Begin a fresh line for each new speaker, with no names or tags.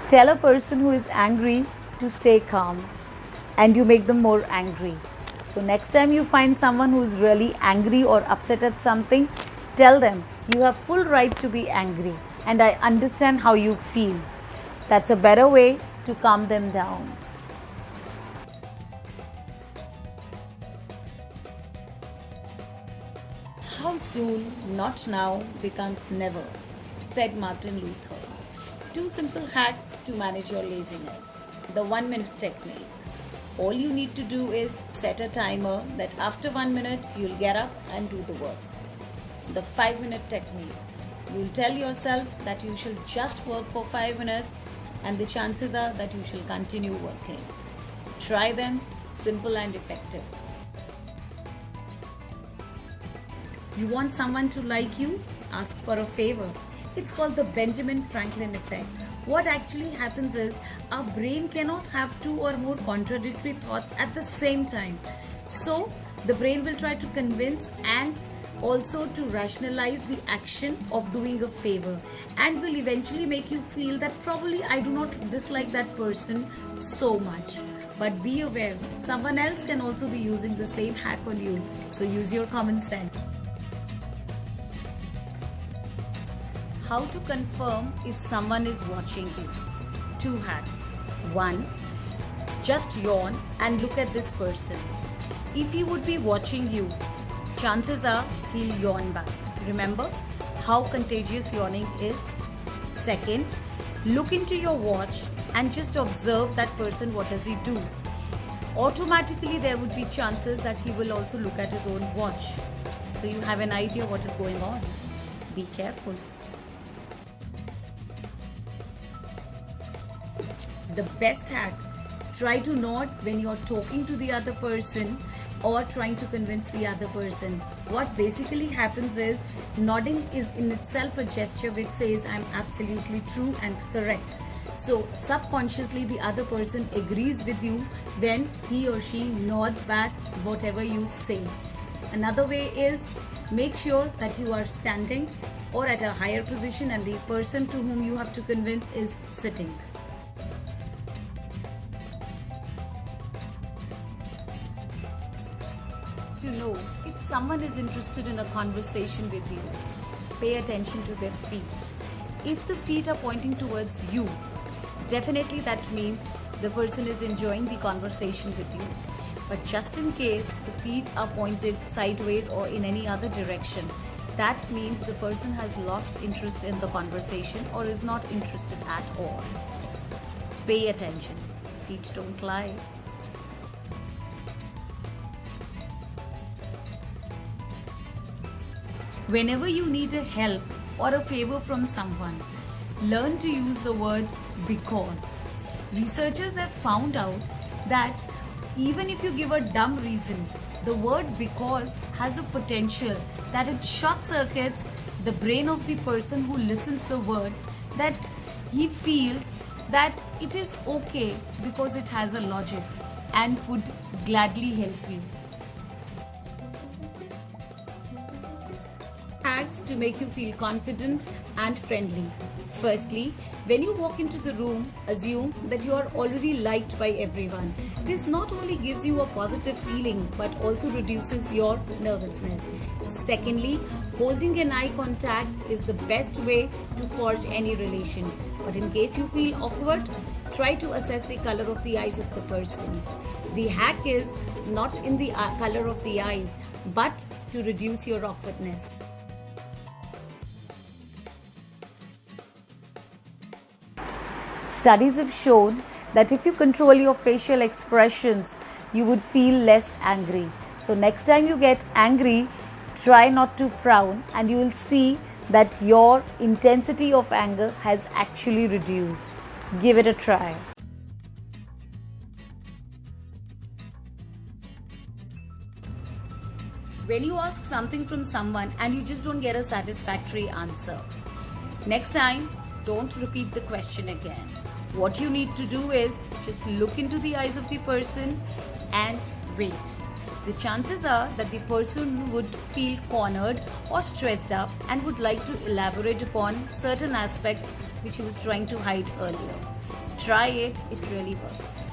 Tell a person who is angry to stay calm, and you make them more angry. So next time you find someone who is really angry or upset at something, tell them you have full right to be angry and I understand how you feel. That's a better way to calm them down. How soon not now becomes never, said Martin Luther. 2 simple hacks to manage your laziness. The 1-minute technique. All you need to do is set a timer that after 1 minute you'll get up and do the work. The 5-minute technique. You'll tell yourself that you shall just work for 5 minutes and the chances are that you shall continue working. Try them, simple and effective. You want someone to like you? Ask for a favor. It's called the Benjamin Franklin effect. What actually happens is our brain cannot have 2 or more contradictory thoughts at the same time. So the brain will try to convince and also to rationalize the action of doing a favor and will eventually make you feel that probably I do not dislike that person so much. But be aware, someone else can also be using the same hack on you. So use your common sense. How to confirm if someone is watching you. 2 hacks. 1. Just yawn and look at this person. If he would be watching you, chances are he'll yawn back. Remember how contagious yawning is? 2nd, look into your watch and just observe that person. What does he do? Automatically there would be chances that he will also look at his own watch. So you have an idea what is going on. Be careful. The best hack, try to nod when you're talking to the other person or trying to convince the other person. What basically happens is nodding is in itself a gesture which says I'm absolutely true and correct. So subconsciously the other person agrees with you when he or she nods back whatever you say. Another way is make sure that you are standing or at a higher position and the person to whom you have to convince is sitting. To know if someone is interested in a conversation with you, pay attention to their feet. If the feet are pointing towards you, definitely that means the person is enjoying the conversation with you. But just in case the feet are pointed sideways or in any other direction, that means the person has lost interest in the conversation or is not interested at all. Pay attention. Feet don't lie. Whenever you need a help or a favor from someone, learn to use the word because. Researchers have found out that even if you give a dumb reason, the word because has a potential that it short circuits the brain of the person who listens the word, that he feels that it is okay because it has a logic and would gladly help you. Hacks to make you feel confident and friendly. Firstly, when you walk into the room, assume that you are already liked by everyone. This not only gives you a positive feeling but also reduces your nervousness. Secondly, holding an eye contact is the best way to forge any relation. But in case you feel awkward, try to assess the color of the eyes of the person. The hack is not in the color of the eyes but to reduce your awkwardness. Studies have shown that if you control your facial expressions, you would feel less angry. So next time you get angry, try not to frown and you will see that your intensity of anger has actually reduced. Give it a try. When you ask something from someone and you just don't get a satisfactory answer, next time don't repeat the question again. What you need to do is just look into the eyes of the person and wait. The chances are that the person would feel cornered or stressed up and would like to elaborate upon certain aspects which he was trying to hide earlier. Try it, it really works.